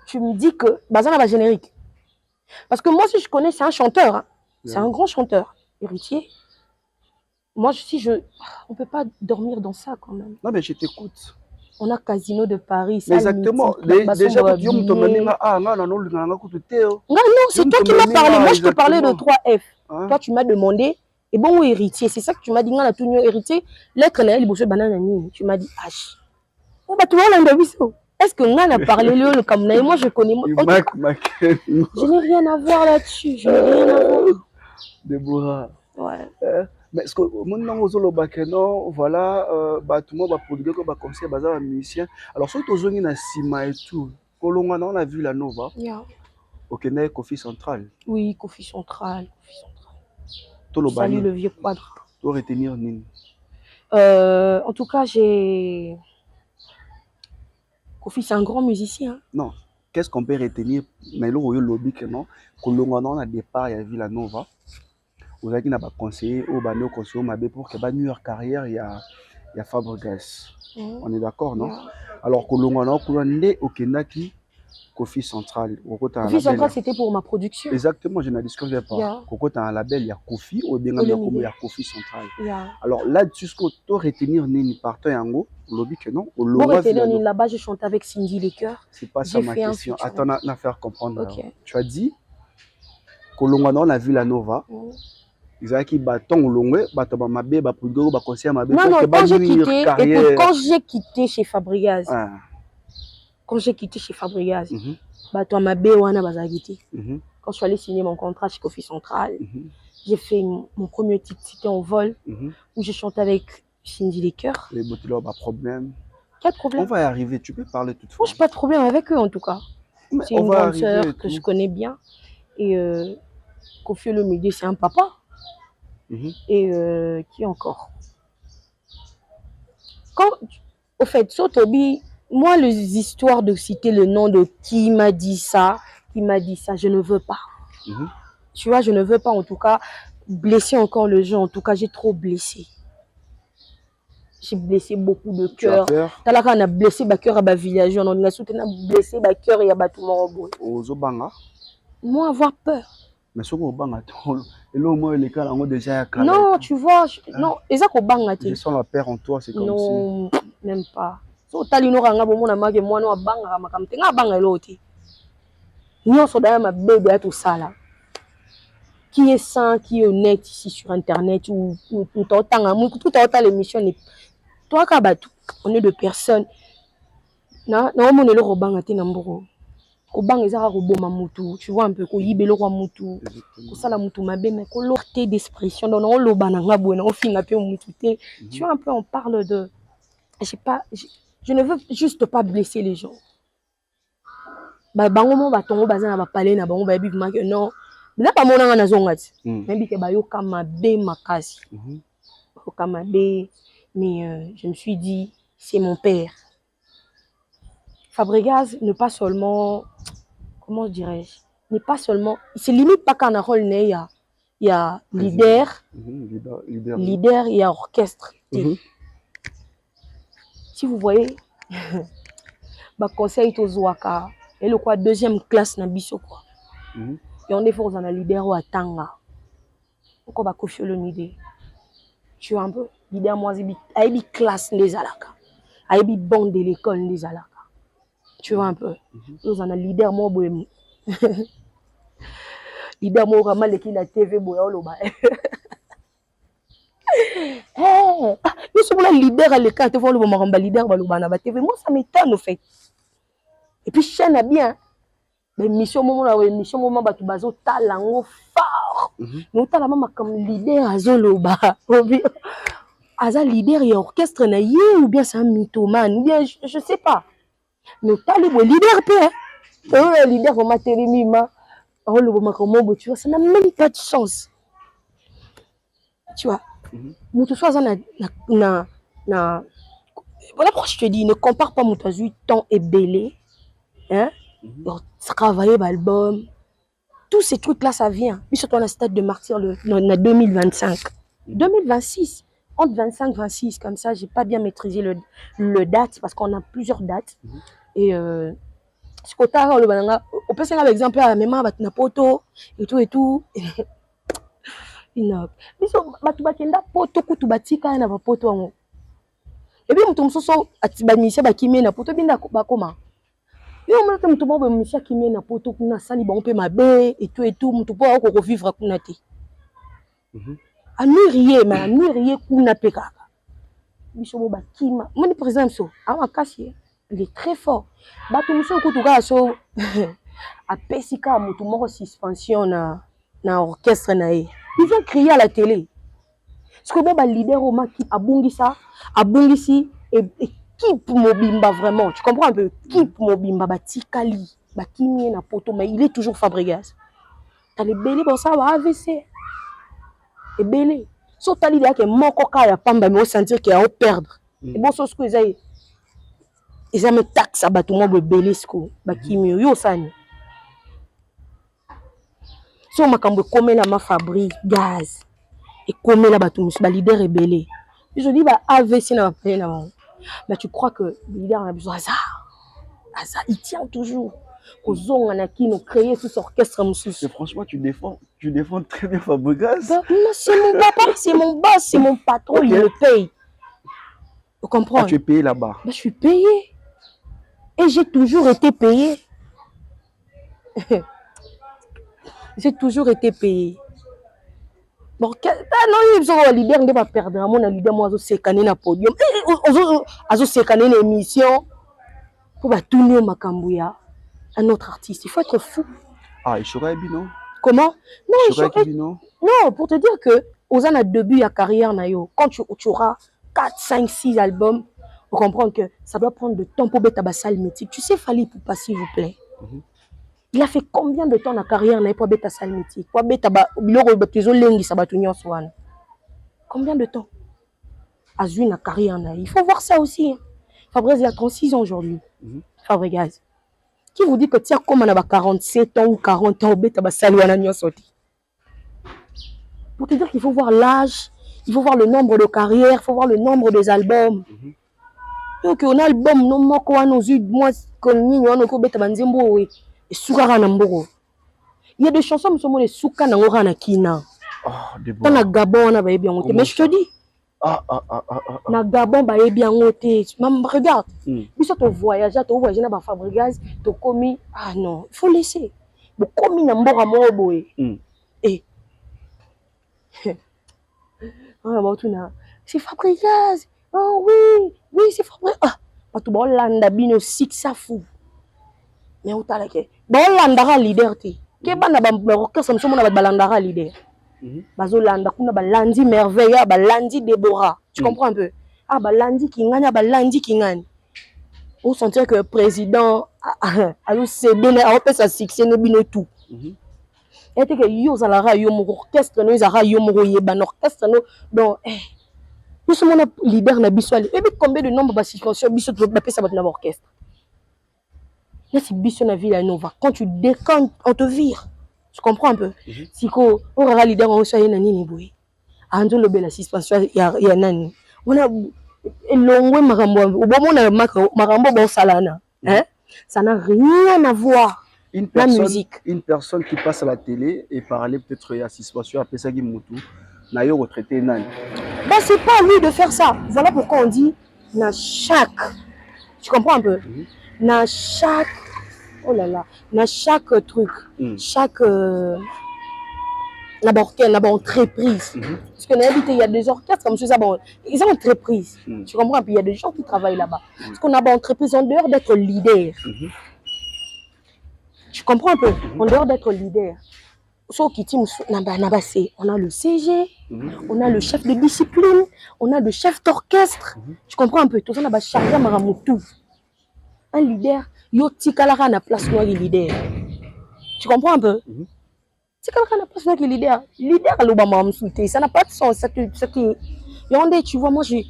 Tu me dis que Bazan a générique. Parce que moi, si je connais, c'est un chanteur. Hein. C'est un grand chanteur. Héritier. Moi, on ne peut pas dormir dans ça quand même. Non, mais je t'écoute. On a Casino de Paris. Mais exactement. Déjà, tu non, c'est toi qui m'as parlé. Moi, je te parlais de 3F. Hein? Toi, tu m'as demandé. Et bon, héritier, c'est ça que tu m'as dit. On a tout héritier. Lettre, tu m'as dit H. Est-ce que on a parlé le Cameroun? Moi, je connais. Je n'ai rien à voir là-dessus. Je n'ai rien à voir. Déborah. Ouais. Mais est-ce que non, voilà, tout le monde va produire comme conseil, bazar musicien. Alors, si tu as un Sima et tout, on a vu la Nova. Ok, on a Kofi Central. Oui, Kofi Central. Salut le vieux quadre. Tu dois retenir Nini. En tout cas, j'ai. Kofi, c'est un grand musicien. Non. Qu'est-ce qu'on peut retenir? Mais le lobby que non, on a départ, il y a vu la Nova. Vous avez dit conseiller au banio conseiller Mabé pour que ba New carrière il y a Fabregas. On est d'accord, non? Alors que l'on a au Kenaki Kofi Central. Kofi Central, c'était pour ma production. Exactement, je ne discute pas. Coco tu as un label, il y a Kofi ou bien il y a Kofi Central. Alors là-dessus, ce que tu dois retenir Nini partant yango, lobby que non. Pour retenir Nini là-bas, j'ai chanté avec Cindy Lecoeur. C'est pas ça ma question. Attends, on a faire comprendre. Tu as dit que l'on a vu la Nova. Ils ont qui bâton longue, bâton mabé, bah pour bah conseiller mabé. Non, quand j'ai quitté chez Fabregas, quand bâton mabé wana bazagiti. Quand je suis allé signer mon contrat chez Kofi Central, j'ai fait mon premier titre, c'était en vol, où j'ai chanté avec Cindy Lecoeur. Les boutons pas problème. Quel problème? On va y arriver. Tu peux parler toute fois. Moi, j'ai pas de problème avec eux en tout cas. C'est une grande sœur que je connais bien et Kofi le milieu, c'est un papa. Et qui encore? Au fait, Sotobi, moi, les histoires de citer le nom de qui m'a dit ça, je ne veux pas. Tu vois, je ne veux pas en tout cas blesser encore le jeu. En tout cas, j'ai trop blessé. J'ai blessé beaucoup de cœur. T'as là, on a blessé ma cœur à ma village. On a blessé ma cœur et à tout le monde. Moi, avoir peur. Mais ce qu'on bang et là au moins les cas là déjà non tu vois non ezako banga te je sens la peur en toi c'est comme non même pas so tali no ranga bo mona mage mwana wa banga makamte nga banga loti nyonso daya ma bébé à tout ça là qui est sain qui est honnête ici sur internet ou tout autant l'émission toi kabatu on est de personnes na on est le robanga te na mboro au bang ezaka koboma mutu tu vois un peu ko yibelo kwa mutu ko sala mutu mabe mais ko lorté d'expression donc on loba na nga bona on finga pe mutu te tu vois un peu on parle de je ne veux juste pas blesser les gens ba bango mo batongo bazana ba parler na bango ba bi que non là pas mona na zongati même bi ke ba yo kama be makasi ko kama be mais je me suis dit c'est mon père. Fabregas ne pas seulement, comment dirais-je, n'est pas seulement, c'est limite pas qu'un rôle il y a leader, il y a orchestre. Si vous voyez, bah conseil aux Ouaka, et le quoi deuxième classe na biso quoi. Et on est fort dans la leader ou à Tanga. Pourquoi bah Kofi le idée? Tu vois un peu, leader moi aibi classe les alaka, aibi bon de l'école les alaka. Tu vois un peu. Nous on a leader moi bohème. Leader moi vraiment qui la TV boya loba. Eh, nous sommes là leader à l'écart, tu vois le moment leader ba na ba TV. Moi ça m'étonne au fait. Et puis chaîne a bien. Mais mission moment ba tu bazo talango fort. Nous tala mama comme leader azoloba. Aza leader et orchestre na yé ou bien c'est un mythomane ou bien je sais pas. Mais t'as le leader père, le leader va m'atterrir mima, tu vois, ça n'a même pas de chance. Tu vois, nous tous voilà pourquoi je te dis, ne compare pas mon temps et belé, hein, travailler l'album, tous ces trucs là ça vient. Puis surtout à la stade de martyr en 2025, 2026. Entre 25 et 26, comme ça, j'ai pas bien maîtrisé le date parce qu'on a plusieurs dates. Et ce côté là, on peut prendre l'exemple à même na poto et tout. Mais so batu bakenda poto kutu batika na poto wango. Et bien mutu mosusu atibanisha bakimie na poto binda bakoma. Yo mona mutu moko misha kimie na poto kuna sali bango pe mabe et tout mutu po ako revivre kuna te. Anuirier mais anuirier kuna pe kaka. Biso mo bakima. Moni par exemple so, awa kasi il est très fort. Bato muso kutuka so a pesika mutu moko suspension na orchestre na e. Ils ont crié à la télé. Parce que bon leader au maki abungisi et équipe mobimba vraiment. Tu comprends un peu? Équipe mobimba batikali, bakimie na poto mais il est toujours Fabregas. T'as les belé pour ça va AVC. Et belé. So tali dia que moko ka ya pamba mais sentir qu'il a perdre. Et bon so ce que ils aiment taxe bato mo belé sko bakimie yo sani. So makambo komela ma Fabri gaz et komela bato musu ba leader rebelle. Je dis bah AVC na ba na. Mais tu crois que le leader a besoin ça? Il tient toujours. Kozonga na kino créer ce orchestre musu. Et franchement tu défends très bien Fabregas. Bah, c'est mon papa, c'est mon boss, c'est mon patron, okay. Il le paye. Vous comprenez? Ah, tu es payé là-bas. Bah, je suis payé. Et j'ai toujours été payé. J'ai toujours été payé. Bon, non, ils ont leader, ils vont perdre. Mon leader, moi, je sais qu'on est na podium. Je sais qu'on est une émission. Pour tourner au Makambouya, un autre artiste. Il faut être fou. Ah, il serait bien, non? Comment? Non, il serait bien. Non, pour te dire que, aux années début de la carrière, quand tu auras 4, 5, 6 albums, vous comprenez que ça doit prendre de temps pour être salle mythique. Tu sais, Fally Ipupa, s'il vous plaît. Il a fait combien de temps dans la carrière pour être salle mythique? Combien de temps? Azui na carrière. Il faut voir ça aussi. Fabregas, il a 36 ans aujourd'hui. Fabregas. Qui vous dit que tiens, comme on a 47 ans ou 40 ans, pour te dire qu'il faut voir l'âge, il faut voir le nombre de carrières, il faut voir le nombre des albums. Donc, on a album, il y a des chansons qui sont les souka na ngora kina. Dans la Gabon, mais je te dis. Na Gabon ba yebi angote. Maman regarde. Biso to voyager na ba Fabregas, to komi ah non, il faut laisser. Bo komi na mbora mo boye. Eh. Ah ba tuna. C'est Fabregas. Oh oui, c'est Fabregas. Ah, ba to ba landa bino six ça fou. Mais on t'a la ke. Ba landa leader te. Ke bana ba orchestre mso mona ba landa leader. Bazolanda kuna balandi merveille balandi Déborah. Tu comprends un peu? Ah balandi kingani balandi kingani. On sentait que le président allô c'est donné à opé sa succès ne bino tout. Et que yo zalara yo mo orchestre no zara yo mo yeba orchestre no donc nous sommes leader na biso et puis combien de nombre de subventions biso to ba pesa na orchestre. Là c'est biso na ville à Nova. Quand tu décantes on te vire. Tu comprends un peu? Si on aura leader, on soit nani ni boy. Ando lobe la suspension ya nani. On a longwe marambo. Au bon on a marambo bon salana. Hein? Ça n'a rien à voir. La musique. Une personne qui passe à la télé et parler peut-être à suspension après ça qui moutou. Na yo retraité nani. Bah c'est pas à lui de faire ça. Voilà pourquoi on dit na chaque. Tu comprends un peu? Na chaque. Oh là là, dans chaque truc, chaque entreprise. Parce que il y a des orchestres comme ça, bon, ils ont une entreprise. Tu comprends? Puis il y a des gens qui travaillent là-bas. Parce qu'on a une entreprise en dehors d'être leader. Tu comprends un peu? En dehors d'être leader. On a le CG, on a le chef de discipline, on a le chef d'orchestre. Tu comprends un peu? Tout ça, on a chargé Maramoutou. Un leader. Yo tikalara na place noire leader. Tu comprends un peu? Tikalara na place noire leader. Leader l'Obama m'insulter. Ça n'a pas de sens. Et tu vois, moi j'ai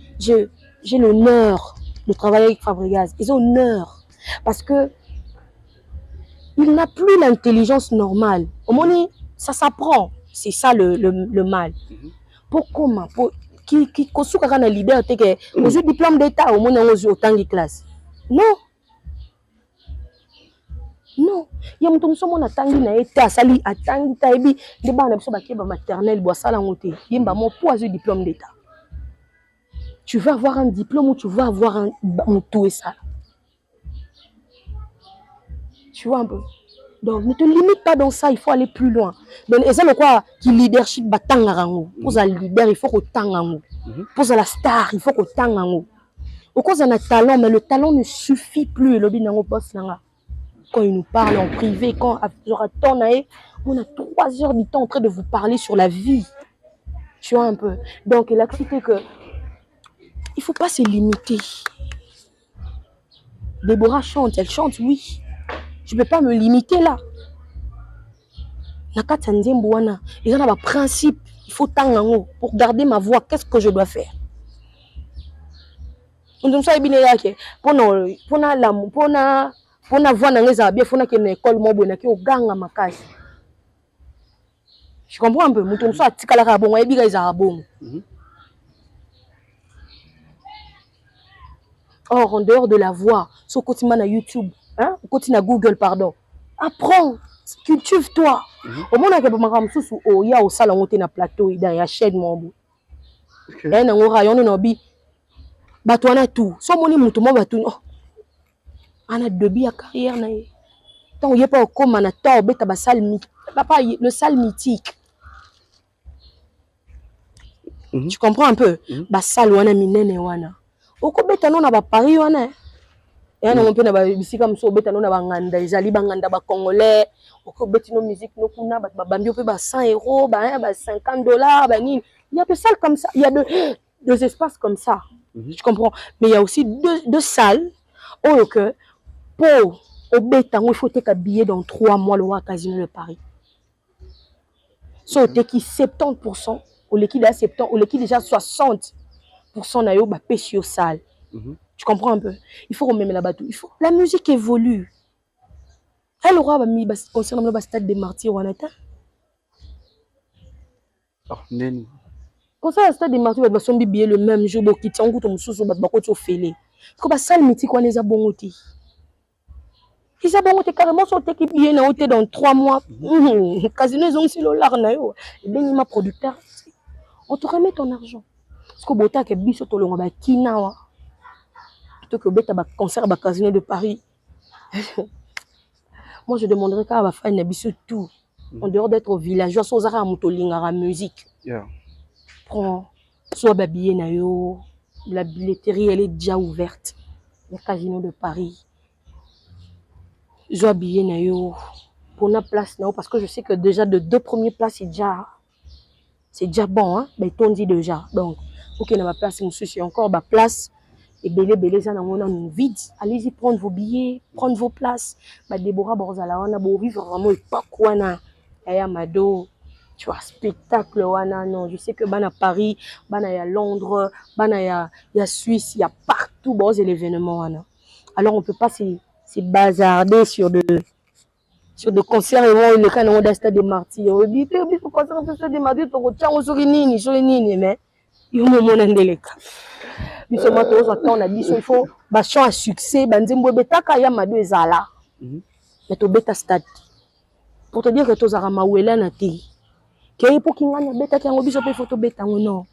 l'honneur de travailler avec Fabregas. Ils ont l'honneur. Parce que il n'a plus l'intelligence normale. Au moment ça s'apprend. C'est ça le mal. Pourquoi qui kosuka na leader te que aux diplôme d'état au moment où autant de classe. Non. Non, il y a mutu msomo na tangi na eta sali atangi taibi de bana biso bakeba maternelle bo sala ngote yemba mo po azu diplôme d'état. tu veux avoir un diplôme ou tu veux avoir un tout et ça. Tu vois un peu. Donc, ne te limite pas dans ça, il faut aller plus loin. Donc, et ça, le quoi, qui leadership, pour un leader, il faut que tu pour la star, il faut que tu au cause d'un talent, mais le talent ne suffit plus. Quand il nous parle en privé, quand on a 3 heures du temps en train de vous parler sur la vie. Tu vois un peu. Donc, il a expliqué que il ne faut pas se limiter. Déborah chante, elle chante, oui. Je ne peux pas me limiter là. Il y a un principe. Il faut tant pour garder ma voix. Qu'est-ce que je dois faire? On ne sait pas si pour na voix nangeza bien fona que na école mo bona ki oganga makasi. Je comprends un peu. Mutu so atikala ka bon ebiga za bon. Or en dehors de la voix, so continue na YouTube, hein, continue na Google pardon. Apprends, cultive-toi. Au moins que makam susu o ya o sala ngote na plateau ida ya chaîne mo. Et na ngora yono no bi batwana tout. So moni mutu mo batu. On a début à carrière na ye. Tant il pas comme na temps beta ba salle papa le salle mythique. Tu comprends un peu? Ba salle wana minene wana. Oko beta non na ba Paris wana. Et na on na ba bisika mso beta non na ba nganda ezali ba nganda ba congolais. Oko beti no musique no kuna ba bambi pe ba 100 euros, ba $50 ba nini. Il y a des salles comme ça, il y a deux espaces comme ça. Tu comprends? Mais il y a aussi deux salles où que pour au bêta, il faut que billet dans 3 mois le roi Casino de Paris. So, qui 70%, ou l'équipe déjà 70%, ou l'équipe déjà 60% na yo ba pêche au salle. Tu comprends un peu? Il faut remettre la bateau. La musique évolue. Elle aura mis concernant le stade des martyrs ou en état. Concernant le stade des martyrs, il va son billet le même jour, qui tient un goût, on sous bat bakot au fêlé. Parce que la salle mythique, on les a bon ôté. Ils ont bon carrément sauté qui billet na ôté dans 3 mois. Casino ils ont aussi le lar na yo. Et bien il m'a producteur. On te remet ton argent. Parce que bota que biso to longa ba kinawa. Plutôt que beta ba concert ba Casino de Paris. Moi je demanderais qu'à ba faire na biso tout. En dehors d'être villageois, so zara motolinga la musique. Prends soit ba billet na yo. La billetterie elle est déjà ouverte. Le Casino de Paris. Je dois habiller na yo pour la place na parce que je sais que déjà de 2 premières places c'est déjà bon hein mais on dit déjà donc OK na ma place c'est encore ma place et belé ça na mona vide allez-y prendre vos billets prendre vos places ba Déborah Borzala wana bo vivre vraiment pas quoi na ya mado tu vois spectacle wana non je sais que bana Paris bana ya Londres bana ya Suisse il y a partout bon c'est l'événement wana alors on peut pas c'est bazardé sur des concerts et moi le cas on a stade des martyrs on dit pour concert stade des martyrs to tcha on sori nini mais il mo mona ndeleka biso moto on a dit il faut ba chant à succès ba nzembo betaka ya mado ezala mais to beta stade pour te dire que to zara mawela na te ke pour kingana beta kango biso pe photo beta non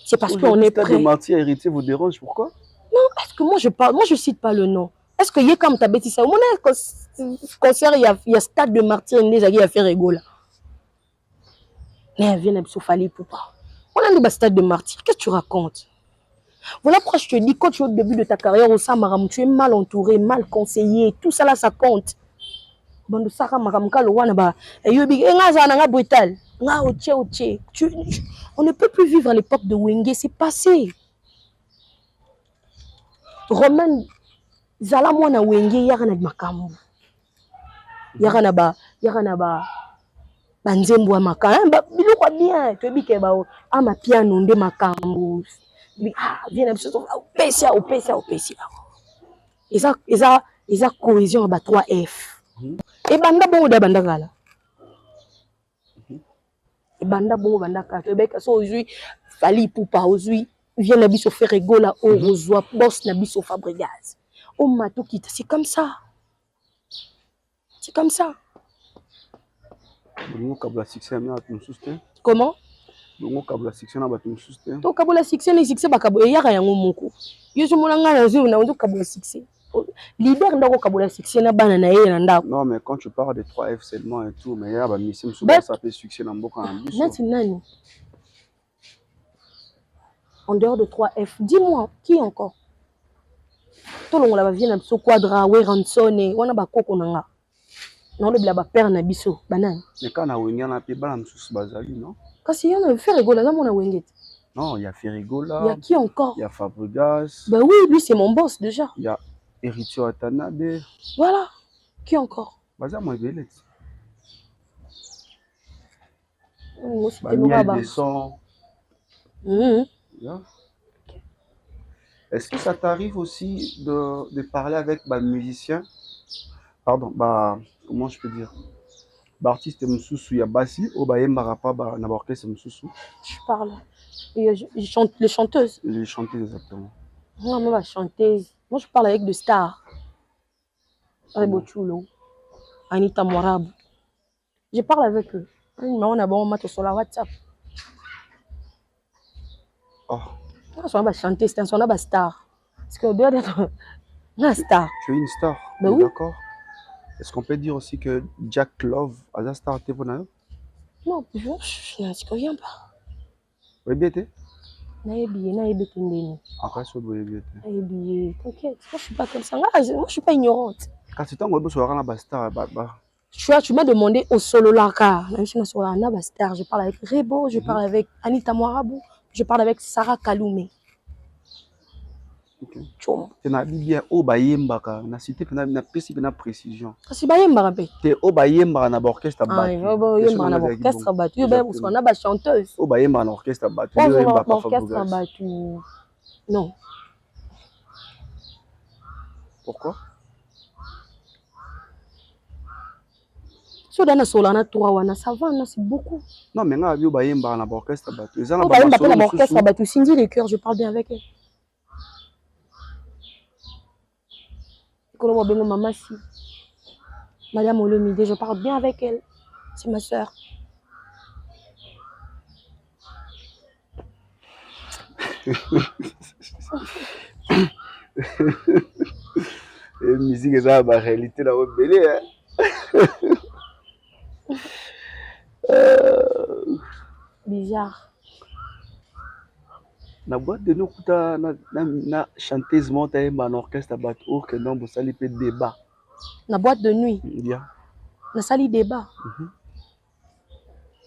c'est parce qu'on est prêt. Stade des martyrs héritier vous dérange pourquoi? Non, est-ce que moi je cite pas le nom. Est-ce que y a comme ta bêtise ça? Mon concert il y a stade de martyrs les a fait rigoler. Mais vient absolument fallait pour pas. On a dit stade de martyrs. Qu'est-ce que tu racontes? Voilà pourquoi je te dis quand tu es au début de ta carrière au Samaram, tu es mal entouré, mal conseillé, tout ça là ça compte. Bando saka maramka lo wana ba yobi ngaza na nga brutal. Nga oche. On ne peut plus vivre à l'époque de Wenge, c'est passé. Romain zala mwana wenge yaka na makambo yaka na ba nzembo ya makambo biloko bien to bike ba ama piano nde makambo viens biso opesi eza cohésion ba 3F et banda bongo da banda kala et banda bongo banda ka to beka so aujourd'hui fali poupa aujourd'hui vient na biso faire rigola au reçoit boss na biso Fabregas. Oh matou quitte, c'est comme ça. C'est comme ça. Comment? Donc kabula succès na bato mususu te. To kabula succès na succès bakabo yaka yango moko. Yo so mona ngana zo na ndo kabula succès. Leader ndako kabula succès na bana na ye na ndako. Non mais quand tu parles de 3F seulement et tout, mais ya ba mission mususu ba ça peut succès na mboka na biso. Nati nani? En dehors de 3F, dis-moi qui encore? Tout le monde va venir na Quadra, Ranson, wana ba koko nanga. Non le bla ba père na biso, banane. Mais quand na wenga na pe bana mususu bazali, non? Kasi y a fait rigoler là mon wengete. Non, il y a Ferrigola. Il y a qui encore? Il y a Fabregas. Bah oui, lui c'est mon boss déjà. Il y a Eritio Atanabe. Voilà. Qui encore? Baza moi belet. Miel de son. Yeah. Est-ce que ça t'arrive aussi de parler avec les musiciens? Pardon, comment je peux dire? Artiste Moussoussou, il y a Bassi, ou Bayemba pas na orchestre Moussoussou. Je parle. Les chanteuses. Les chanteuses, exactement. Non, moi, la chanteuse. Moi, je parle avec des stars. Rebochulo, Anita Morabu. Je parle avec eux. On a bon match sur la WhatsApp. Oh. On va chanter, c'est un star. Parce qu'on doit être une star. Tu es une star, ben oui. D'accord. Est-ce qu'on peut dire aussi que Jack Love a la star t'es bon? Non, je ne reviens pas. Oui, bien t'es. T'inquiète, moi je suis pas comme ça. Moi je suis pas ignorante. Quand tu t'en sur la star, tu m'as demandé au solo laka. Je parle avec Rebo, je parle avec Anita Morabu, je parle avec Sarah Kaloumé. Ok. Tu n'as bien au bayemba na cité na précision. Si bayemba pe. Te au bayemba na orchestre battu. Ah, bayemba na orchestre battu. Yo ba parce qu'on a ba chanteuse. Au bayemba na orchestre battu. Orchestre battu. Non. Pourquoi? So dana solana 3 wana ça va, c'est beaucoup. Non mais nga yo bayemba na orchestre battu. Ezana ba bayemba na orchestre battu. Cindy les cœurs, je parle bien avec elle. Maman si. Madame Olomide, je parle bien avec elle. C'est ma soeur. Et musique est ça, la réalité là, belé Bizarre. Na boîte de nous na chanteuse monte en orchestre battu ou que non vous sali peut débat. Na boîte de nuit. Yeah. Na sali débat.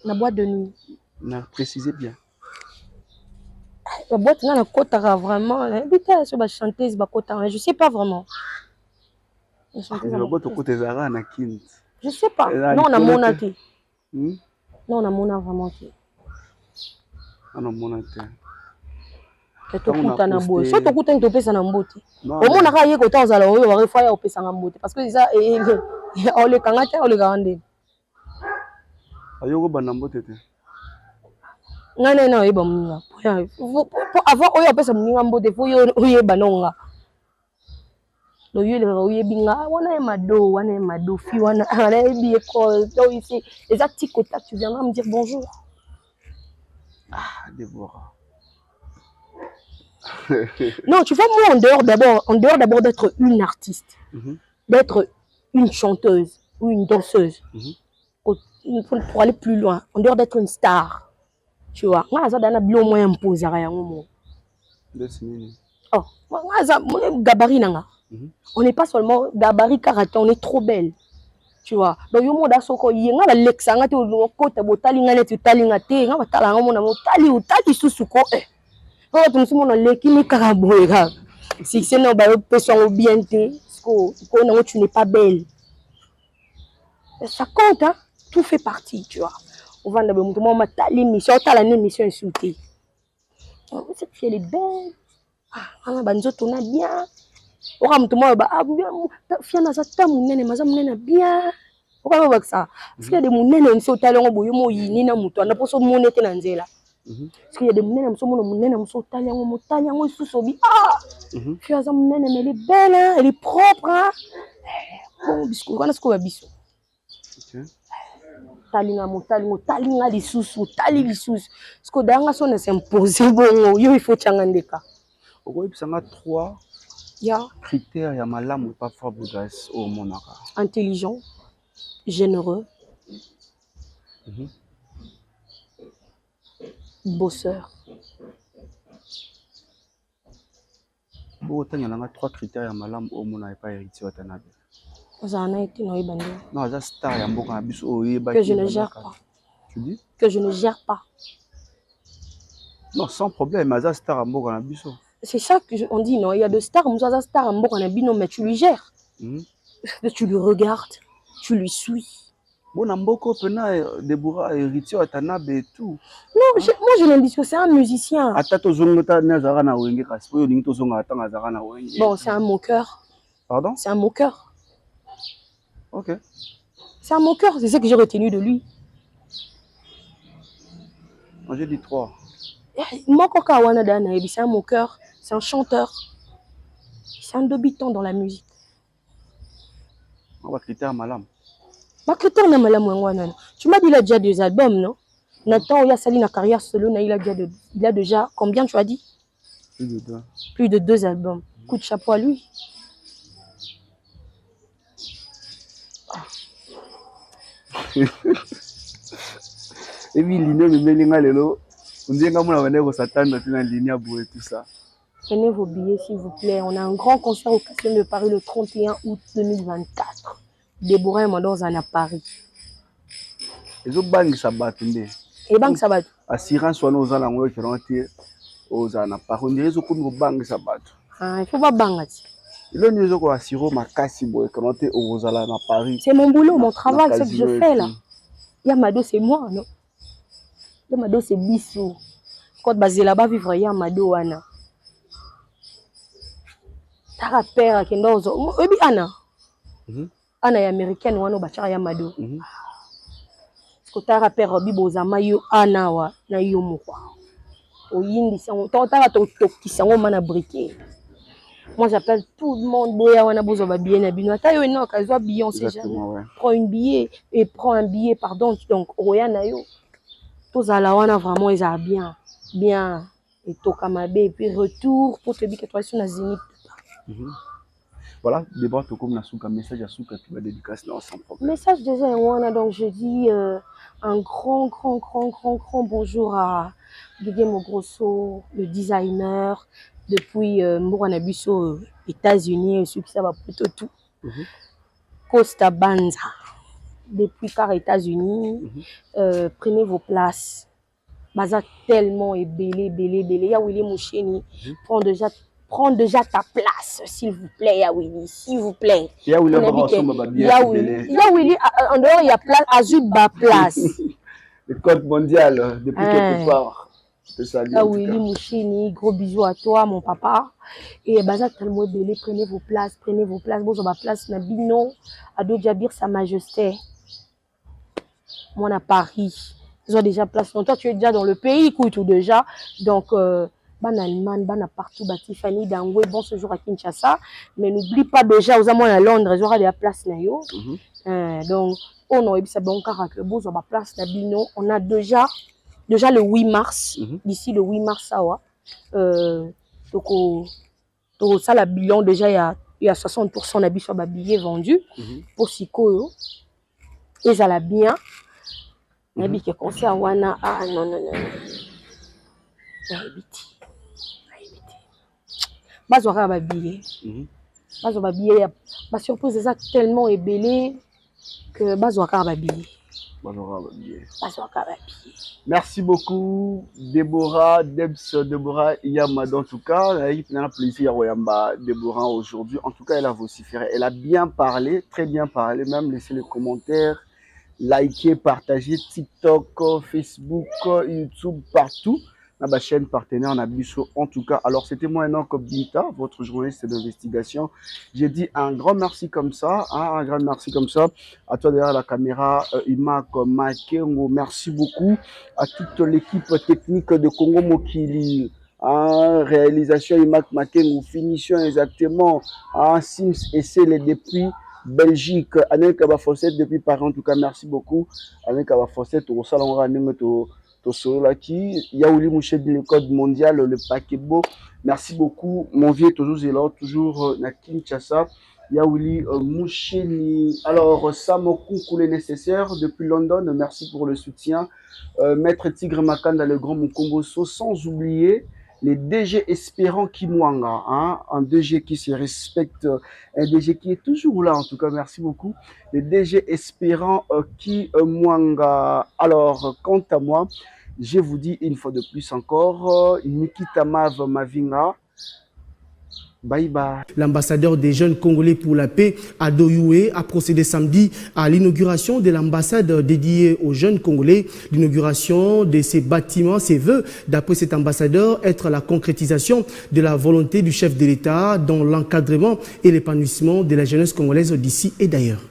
Na boîte de nuit. Na précisez bien. La boîte na kota vraiment. Putain sur ba chanteuse ba kota, je sais pas vraiment. La boîte côté Zara na Kint. Je sais pas. Non on a monaté. Non on a mona vraiment. On a monaté. Tokuta na boye so tokuta ntopesa na mbote omona ka ye kota ozala oyo wa refa ya opesa na mbote parce que ça ole kangata ole gande ayoko bana mbote te ngana na yeba muninga po avant oyo opesa muninga mbote fo yo oyeba nonga lo yele oyebinga wana e mado fi wana ala ebi école donc ici les petits contacts tu viendras me dire bonjour. Ah Déborah. Non, tu vois, moi, en dehors d'abord d'être une artiste, d'être une chanteuse ou une danseuse, pour aller plus loin, en dehors d'être une star, tu vois, moi, ça donne bien au moins imposer rien au monde. Oh, moi, gabarit nanga. On n'est pas seulement gabarit karaté, on est trop belle. Tu vois, donc yo moda soko yenga la lexanga te o kota botali ngane tu talinga te nga batala ngona motali utali susuko oh tu me mon leki ni karaboira si c'est non ba personne bien te ko non tu n'es pas belle ça compte hein? Tout fait partie tu vois on va ndabe mutu mama tali mission tala ni mission insultée cette fille elle est belle ah banzo tona bien oka mutu mama ba bien fia na zata munene maza munene bien oka ba ça parce qu'il y a des munene nso tala ngo boyo mo yini na mutu na poso monete na nzela parce qu'il y a des munene nso mo munene nso tala ngo motanya ngo susobi ah fia za munene mais elle est belle hein? Elle est propre hein bon bisco kana sko ba biso Talinga motalingo talinga lisusu tali lisusu parce que danga son s'imposer bon yo il faut tchangandeka Pourquoi il y a 3 critères ya malamu parfois boudras au monaka. Intelligent, généreux, bosseur. Bon, il y a 3 critères ya malamu au monaka pas héritier watanabe. Non, non, star que je ne gère pas. Tu dis? Que je ne gère pas. Non, sans problème, star à biso. C'est ça qu'on dit, non? Il y a des stars, star mais tu lui gères. Tu lui regardes, tu lui suis. Bon, Mboko, Deborah, héritier watanabe et tout. Non, moi je l'ai dit que c'est un musicien. Bon, c'est un moqueur. Pardon? C'est un moqueur. Ok. C'est un moqueur, c'est ce que j'ai retenu de lui. Moi j'ai dit 3. C'est un moqueur, c'est un chanteur. C'est un débutant dans la musique. On va critère malam. Tu m'as dit qu'il a déjà 2 albums, non? Nathan, il a sali na carrière solo, il a déjà combien tu as dit? Plus de 2. Plus de 2 albums. Coup de chapeau à lui. Et puis l'île me melinga lelo. On dit que moi on Satan dans une ligne à bout et tout ça. Prenez vos billets s'il vous plaît. On a un grand concert au Casino de Paris le 31 août 2024. Déborah et Mandorza à Paris. Les autres banques ça bat ndé. Et banque ça bat. Assurance soit nos alango qui rentrent aux ana par on dirait que nos banques ça bat. Ah, il faut pas banque. Le nous ko assuro makasi boy quand on aux ala na Paris. C'est mon boulot, mon travail, c'est ce que je fais là. Yamado c'est moi, non? Yamado c'est Bissou. Quand basé là-bas vivre Yamado wana. Tara père qui ndozo. Obi Anna. Anna est américaine wana bachara Yamado. Ko tara père bibozama yo Anna wa na yo moko. Oyindi sango tara to kisango mana briquet. Moi j'appelle tout le monde boya wana bozo ba billet na bino. Ata yo eno ka zo billet on sait jamais. Prends un billet et prends un billet pardon donc roya na yo. Tous à la wana vraiment ils a bien et Tokamabé et puis retour pour te dire que toi sur la Zénith. Voilà, débat comme Nasuka message à Souka qui va dédicacer sans problème. Message déjà wana donc je dis un grand bonjour à Guillermo Grosso, le designer depuis Mbouanabiso États-Unis, ceux qui savent plutôt tout. Costa Banza depuis car États-Unis. Prenez vos places. Baza tellement est belé. Ya Willy Moucheni, prends déjà ta place, s'il vous plaît, Ya Willy, s'il vous plaît. Ya Willy, en dehors il y a place, Azuba place. Le code mondial depuis quelque part. Ya Willy Moucheni, gros bisous à toi, mon papa. Et Baza tellement est belé, prenez vos places. Bon, sur ma place, Nabino, Ado Djabir, Sa Majesté. Moi, à Paris. Ils ont déjà place. Donc, toi, tu es déjà dans le pays, écoute, ou déjà. Donc, ban Allemagne, ban partout, ban Tiffany, Dangwe, bon séjour à Kinshasa. Mais n'oublie pas déjà, aux amours à Londres, ils auront de la place, donc, on a eu ça bon caractère, bon, on a place, Nabino. On a déjà le 8 mars, d'ici le 8 mars, ça va. Donc, ça, la bilan, déjà, il y a 60% d'habits sur les billets vendus pour Siko. Et ça l'a bien. Mais que concert wana non. Bazora ba billet. Bazora billet, ba surprise ça tellement ébélé que bazora ba billet. Merci beaucoup Déborah, Deborah Yamada en tout cas, il a un plaisir à Déborah aujourd'hui. En tout cas, elle a vociféré, elle a bien parlé, très bien parlé, même laissé les commentaires. Likez, partagez TikTok, Facebook, YouTube, partout. Dans ma chaîne partenaire, on a Bichot en tout cas. Alors, c'était moi, Enoch Binta, votre journaliste d'investigation. J'ai dit un grand merci comme ça, un grand merci comme ça. À toi derrière la caméra, Imak Makengo, merci beaucoup. À toute l'équipe technique de Congo Mokili. Réalisation Imak Makengo, finition exactement. Sims et c'est depuis Belgique, Anel Kabafosset depuis Paris. En tout cas, merci beaucoup. Anel Kabafosset, au salon Yaouli Mouché du code mondial, le paquet-beau. Merci beaucoup. Mon vieux toujours est là, toujours na Kinshasa. Yaouli Moucheni. Alors, Samo Koukoulé nécessaire depuis London. Merci pour le soutien. Maître Tigre Makanda, le grand Mukomboso. Sans oublier les DG Espérant Kimwanga. Hein, un DG qui se respecte, un DG qui est toujours là. En tout cas, merci beaucoup. Les DG Espérant Kimwanga. Alors, quant à moi, je vous dis une fois de plus encore, Nikita Mav Mavinga. Bye bye. L'ambassadeur des jeunes congolais pour la paix, Ado Youé, a procédé samedi à l'inauguration de l'ambassade dédiée aux jeunes congolais. L'inauguration de ces bâtiments, ses vœux, d'après cet ambassadeur, être la concrétisation de la volonté du chef de l'État dans l'encadrement et l'épanouissement de la jeunesse congolaise d'ici et d'ailleurs.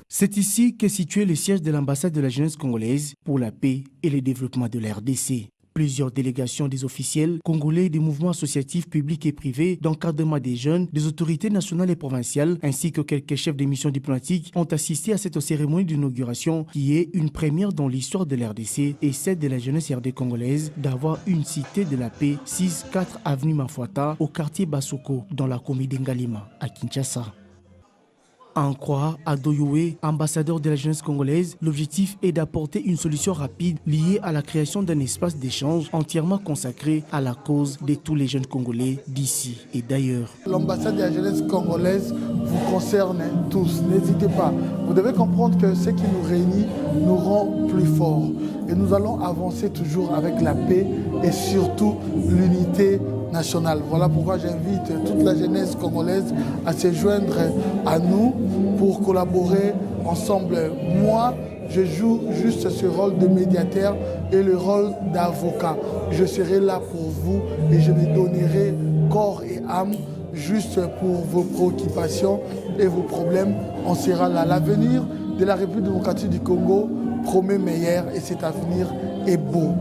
C'est ici qu'est situé le siège de l'ambassade de la jeunesse congolaise pour la paix et le développement de la RDC. Plusieurs délégations des officiels congolais, des mouvements associatifs publics et privés, d'encadrement des jeunes, des autorités nationales et provinciales, ainsi que quelques chefs de missions diplomatiques ont assisté à cette cérémonie d'inauguration qui est une première dans l'histoire de la RDC et celle de la jeunesse RD congolaise d'avoir une cité de la paix 6-4 avenue Mafuata au quartier Basoko dans la commune d'Ngalima à Kinshasa. À en croire Ado Youé, ambassadeur de la jeunesse congolaise, l'objectif est d'apporter une solution rapide liée à la création d'un espace d'échange entièrement consacré à la cause de tous les jeunes Congolais d'ici et d'ailleurs. L'ambassade de la jeunesse congolaise vous concerne tous, n'hésitez pas. Vous devez comprendre que ce qui nous réunit nous rend plus forts. Et nous allons avancer toujours avec la paix et surtout l'unité nationale. Voilà pourquoi j'invite toute la jeunesse congolaise à se joindre à nous pour collaborer ensemble. Moi, je joue juste ce rôle de médiateur et le rôle d'avocat. Je serai là pour vous et je me donnerai corps et âme juste pour vos préoccupations et vos problèmes. On sera là. L'avenir de la République démocratique du Congo promet meilleur et cet avenir est beau.